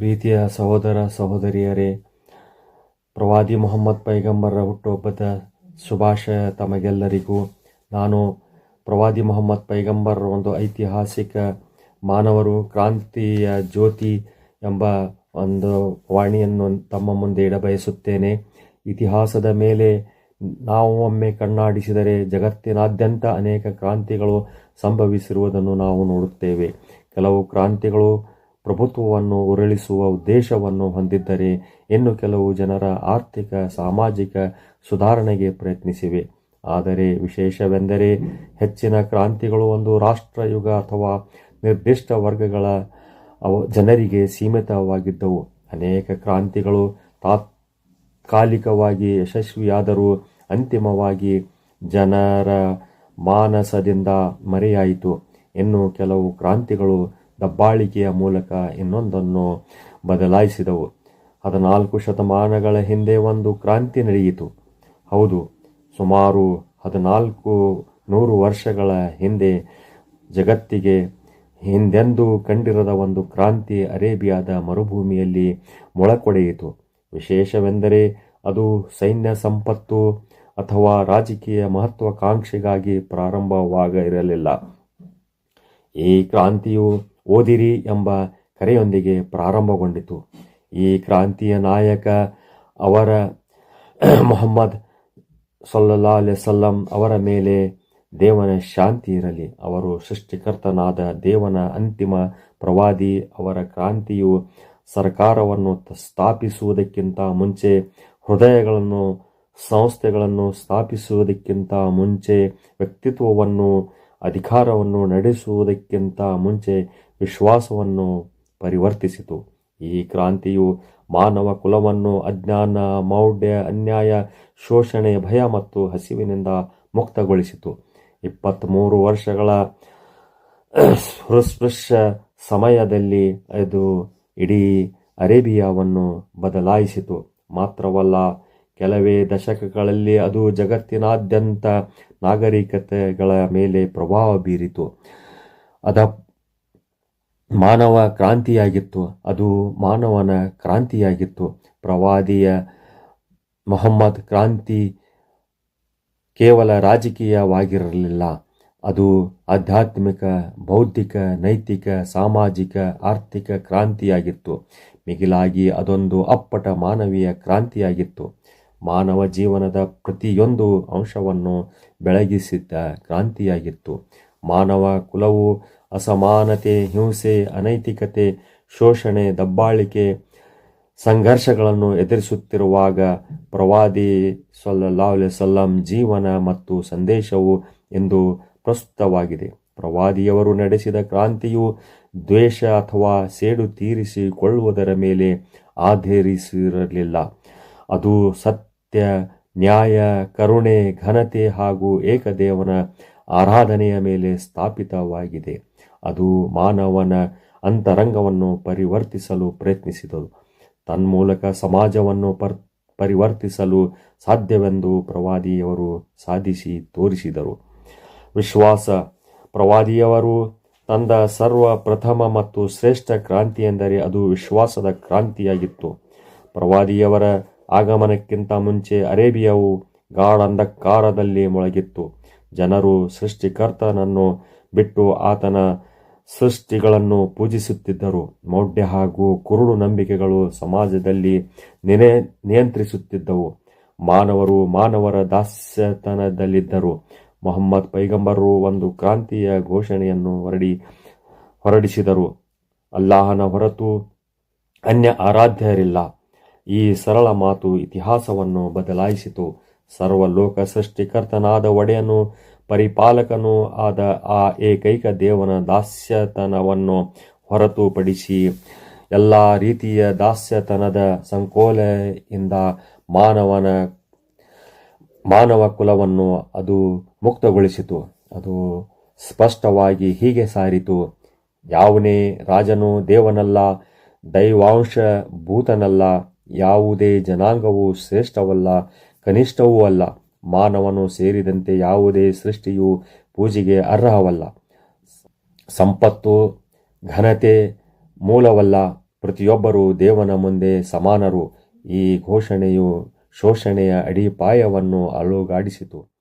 ಪ್ರೀತಿಯ ಸಹೋದರ ಸಹೋದರಿಯರೇ, ಪ್ರವಾದಿ ಮೊಹಮ್ಮದ್ ಪೈಗಂಬರರ ಹುಟ್ಟುಹಬ್ಬದ ಶುಭಾಶಯ ತಮಗೆಲ್ಲರಿಗೂ. ನಾನು ಪ್ರವಾದಿ ಮೊಹಮ್ಮದ್ ಪೈಗಂಬರರ ಒಂದು ಐತಿಹಾಸಿಕ ಮಾನವರು ಕ್ರಾಂತಿಯ ಜ್ಯೋತಿ ಎಂಬ ಒಂದು ವಾಣಿಯನ್ನು ತಮ್ಮ ಮುಂದೆ ಇಡಬಯಸುತ್ತೇನೆ. ಇತಿಹಾಸದ ಮೇಲೆ ನಾವು ಒಮ್ಮೆ ಕಣ್ಣಾಡಿಸಿದರೆ ಜಗತ್ತಿನಾದ್ಯಂತ ಅನೇಕ ಕ್ರಾಂತಿಗಳು ಸಂಭವಿಸಿರುವುದನ್ನು ನಾವು ನೋಡುತ್ತೇವೆ. ಕೆಲವು ಕ್ರಾಂತಿಗಳು ಪ್ರಭುತ್ವವನ್ನು ಉರುಳಿಸುವ ಉದ್ದೇಶವನ್ನು ಹೊಂದಿದ್ದರೆ, ಇನ್ನು ಕೆಲವು ಜನರ ಆರ್ಥಿಕ ಸಾಮಾಜಿಕ ಸುಧಾರಣೆಗೆ ಪ್ರಯತ್ನಿಸಿವೆ. ಆದರೆ ವಿಶೇಷವೆಂದರೆ ಹೆಚ್ಚಿನ ಕ್ರಾಂತಿಗಳು ಒಂದು ರಾಷ್ಟ್ರಯುಗ ಅಥವಾ ನಿರ್ದಿಷ್ಟ ವರ್ಗಗಳ ಜನರಿಗೆ ಸೀಮಿತವಾಗಿದ್ದವು. ಅನೇಕ ಕ್ರಾಂತಿಗಳು ತಾತ್ಕಾಲಿಕವಾಗಿ ಯಶಸ್ವಿಯಾದರೂ ಅಂತಿಮವಾಗಿ ಜನರ ಮಾನಸದಿಂದ ಮರೆಯಾಯಿತು. ಇನ್ನು ಕೆಲವು ಕ್ರಾಂತಿಗಳು ದಬ್ಬಾಳಿಕೆಯ ಮೂಲಕ ಇನ್ನೊಂದನ್ನು ಬದಲಾಯಿಸಿದವು. 14 ಶತಮಾನಗಳ ಹಿಂದೆ ಒಂದು ಕ್ರಾಂತಿ ನಡೆಯಿತು. ಹೌದು, ಸುಮಾರು 1400 ವರ್ಷಗಳ ಹಿಂದೆ ಜಗತ್ತಿಗೆ ಹಿಂದೆಂದೂ ಕಂಡಿರದ ಒಂದು ಕ್ರಾಂತಿ ಅರೇಬಿಯಾದ ಮರುಭೂಮಿಯಲ್ಲಿ ಮೊಳಕೊಡೆಯಿತು. ವಿಶೇಷವೆಂದರೆ ಅದು ಸೈನ್ಯ ಸಂಪತ್ತು ಅಥವಾ ರಾಜಕೀಯ ಮಹತ್ವಾಕಾಂಕ್ಷೆಗಾಗಿ ಪ್ರಾರಂಭವಾಗಿರಲಿಲ್ಲ. ಈ ಕ್ರಾಂತಿಯು ಓದಿರಿ ಎಂಬ ಕರೆಯೊಂದಿಗೆ ಪ್ರಾರಂಭಗೊಂಡಿತು. ಈ ಕ್ರಾಂತಿಯ ನಾಯಕ ಅವರ ಮೊಹಮ್ಮದ್ ಸಲ್ಲಲ್ಲಾಹು ಅಲೈಹಿ ವಸಲ್ಲಂ ಅವರ ಮೇಲೆ ದೇವನ ಶಾಂತಿ ಇರಲಿ. ಅವರು ಸೃಷ್ಟಿಕರ್ತನಾದ ದೇವನ ಅಂತಿಮ ಪ್ರವಾದಿ. ಅವರ ಕ್ರಾಂತಿಯು ಸರ್ಕಾರವನ್ನು ಸ್ಥಾಪಿಸುವುದಕ್ಕಿಂತ ಮುಂಚೆ, ಹೃದಯಗಳನ್ನು ಸಂಸ್ಥೆಗಳನ್ನು ಸ್ಥಾಪಿಸುವುದಕ್ಕಿಂತ ಮುಂಚೆ, ವ್ಯಕ್ತಿತ್ವವನ್ನು ಅಧಿಕಾರವನ್ನು ನಡೆಸುವುದಕ್ಕಿಂತ ಮುಂಚೆ ವಿಶ್ವಾಸವನ್ನು ಪರಿವರ್ತಿಸಿತು. ಈ ಕ್ರಾಂತಿಯು ಮಾನವ ಕುಲವನ್ನು ಅಜ್ಞಾನ, ಮೌಢ್ಯ, ಅನ್ಯಾಯ, ಶೋಷಣೆ, ಭಯ ಮತ್ತು ಹಸಿವಿನಿಂದ ಮುಕ್ತಗೊಳಿಸಿತು. 23 ವರ್ಷಗಳ ಸುಸ್ಪೃಶ್ಯ ಸಮಯದಲ್ಲಿ ಅದು ಇಡೀ ಅರೇಬಿಯಾವನ್ನು ಬದಲಾಯಿಸಿತು. ಮಾತ್ರವಲ್ಲ, ಕೆಲವೇ ದಶಕಗಳಲ್ಲಿ ಅದು ಜಗತ್ತಿನಾದ್ಯಂತ ನಾಗರಿಕತೆಗಳ ಮೇಲೆ ಪ್ರಭಾವ ಬೀರಿತು. ಮಾನವ ಕ್ರಾಂತಿಯಾಗಿತ್ತು. ಅದು ಮಾನವನ ಕ್ರಾಂತಿಯಾಗಿತ್ತು. ಪ್ರವಾದಿಯ ಮೊಹಮ್ಮದ್ ಕ್ರಾಂತಿ ಕೇವಲ ರಾಜಕೀಯವಾಗಿರಲಿಲ್ಲ. ಅದು ಆಧ್ಯಾತ್ಮಿಕ, ಬೌದ್ಧಿಕ, ನೈತಿಕ, ಸಾಮಾಜಿಕ, ಆರ್ಥಿಕ ಕ್ರಾಂತಿಯಾಗಿತ್ತು. ಮಿಗಿಲಾಗಿ ಅದೊಂದು ಅಪ್ಪಟ ಮಾನವೀಯ ಕ್ರಾಂತಿಯಾಗಿತ್ತು. ಮಾನವ ಜೀವನದ ಪ್ರತಿಯೊಂದು ಅಂಶವನ್ನು ಬೆಳಗಿಸಿದ್ದ ಕ್ರಾಂತಿಯಾಗಿತ್ತು. ಮಾನವ ಕುಲವು ಅಸಮಾನತೆ, ಹಿಂಸೆ, ಅನೈತಿಕತೆ, ಶೋಷಣೆ, ದಬ್ಬಾಳಿಕೆ, ಸಂಘರ್ಷಗಳನ್ನು ಎದುರಿಸುತ್ತಿರುವಾಗ ಪ್ರವಾದಿ ಸಲ್ಲಲ್ಲಾಹು ಅಲೈಹಿ ವಸಲ್ಲಂ ಜೀವನ ಮತ್ತು ಸಂದೇಶವು ಇಂದು ಪ್ರಸ್ತುತವಾಗಿದೆ. ಪ್ರವಾದಿಯವರು ನಡೆಸಿದ ಕ್ರಾಂತಿಯು ದ್ವೇಷ ಅಥವಾ ಸೇಡು ತೀರಿಸಿಕೊಳ್ಳುವುದರ ಮೇಲೆ ಆಧರಿಸಿರಲಿಲ್ಲ. ಅದು ಸತ್ಯ, ನ್ಯಾಯ, ಕರುಣೆ, ಘನತೆ ಹಾಗೂ ಏಕದೇವನ ಆರಾಧನೆಯ ಮೇಲೆ ಸ್ಥಾಪಿತವಾಗಿದೆ. ಅದು ಮಾನವನ ಅಂತರಂಗವನ್ನು ಪರಿವರ್ತಿಸಲು ಪ್ರಯತ್ನಿಸಿದದು. ತನ್ಮೂಲಕ ಸಮಾಜವನ್ನು ಪರಿವರ್ತಿಸಲು ಸಾಧ್ಯವೆಂದು ಪ್ರವಾದಿಯವರು ಸಾಧಿಸಿ ತೋರಿಸಿದರು. ವಿಶ್ವಾಸ. ಪ್ರವಾದಿಯವರು ತಂದ ಸರ್ವ ಪ್ರಥಮ ಮತ್ತು ಶ್ರೇಷ್ಠ ಕ್ರಾಂತಿ ಎಂದರೆ ಅದು ವಿಶ್ವಾಸದ ಕ್ರಾಂತಿಯಾಗಿತ್ತು. ಪ್ರವಾದಿಯವರ ಆಗಮನಕ್ಕಿಂತ ಮುಂಚೆ ಅರೇಬಿಯಾವು ಗಾಢ ಅಂಧಕಾರದಲ್ಲಿ ಮುಳುಗಿತ್ತು. ಜನರು ಸೃಷ್ಟಿಕರ್ತನನ್ನು ಬಿಟ್ಟು ಆತನ ಸೃಷ್ಟಿಗಳನ್ನು ಪೂಜಿಸುತ್ತಿದ್ದರು. ಮೌಢ್ಯ ಹಾಗೂ ಕುರುಡು ನಂಬಿಕೆಗಳು ಸಮಾಜದಲ್ಲಿ ನಿಯಂತ್ರಿಸುತ್ತಿದ್ದವು. ಮಾನವರು ಮಾನವರ ದಾಸ್ಯತನದಲ್ಲಿದ್ದರು. ಮೊಹಮ್ಮದ್ ಪೈಗಂಬರರು ಒಂದು ಕ್ರಾಂತಿಯ ಘೋಷಣೆಯನ್ನು ಹೊರಡಿಸಿದರು. ಅಲ್ಲಾಹನ ಹೊರತು ಅನ್ಯ ಆರಾಧ್ಯರಿಲ್ಲ. ಈ ಸರಳ ಮಾತು ಇತಿಹಾಸವನ್ನು ಬದಲಾಯಿಸಿತು. ಸರ್ವಲೋಕ ಸೃಷ್ಟಿಕರ್ತನಾದ ಒಡೆಯನು, ಪರಿಪಾಲಕನೂ ಆದ ಆ ಏಕೈಕ ದೇವನ ದಾಸ್ಯತನವನ್ನು ಹೊರತುಪಡಿಸಿ ಎಲ್ಲ ರೀತಿಯ ದಾಸ್ಯತನದ ಸಂಕೋಲೆಯಿಂದ ಮಾನವ ಕುಲವನ್ನು ಅದು ಮುಕ್ತಗೊಳಿಸಿತು. ಅದು ಸ್ಪಷ್ಟವಾಗಿ ಹೀಗೆ ಸಾರಿತು: ಯಾವನೇ ರಾಜನು ದೇವನಲ್ಲ, ದೈವಾಂಶ ಭೂತನಲ್ಲ, ಯಾವುದೇ ಜನಾಂಗವೂ ಶ್ರೇಷ್ಠವಲ್ಲ, ಕನಿಷ್ಠವೂ ಅಲ್ಲ. ಮಾನವನು ಸೇರಿದಂತೆ ಯಾವುದೇ ಸೃಷ್ಟಿಯು ಪೂಜೆಗೆ ಅರ್ಹವಲ್ಲ. ಸಂಪತ್ತು, ಘನತೆ ಮೂಲವಲ್ಲ, ಪ್ರತಿಯೊಬ್ಬರೂ ದೇವನ ಮುಂದೆ ಸಮಾನರು. ಈ ಘೋಷಣೆಯು ಶೋಷಣೆಯ ಅಡಿಪಾಯವನ್ನು ಅಲುಗಾಡಿಸಿತು.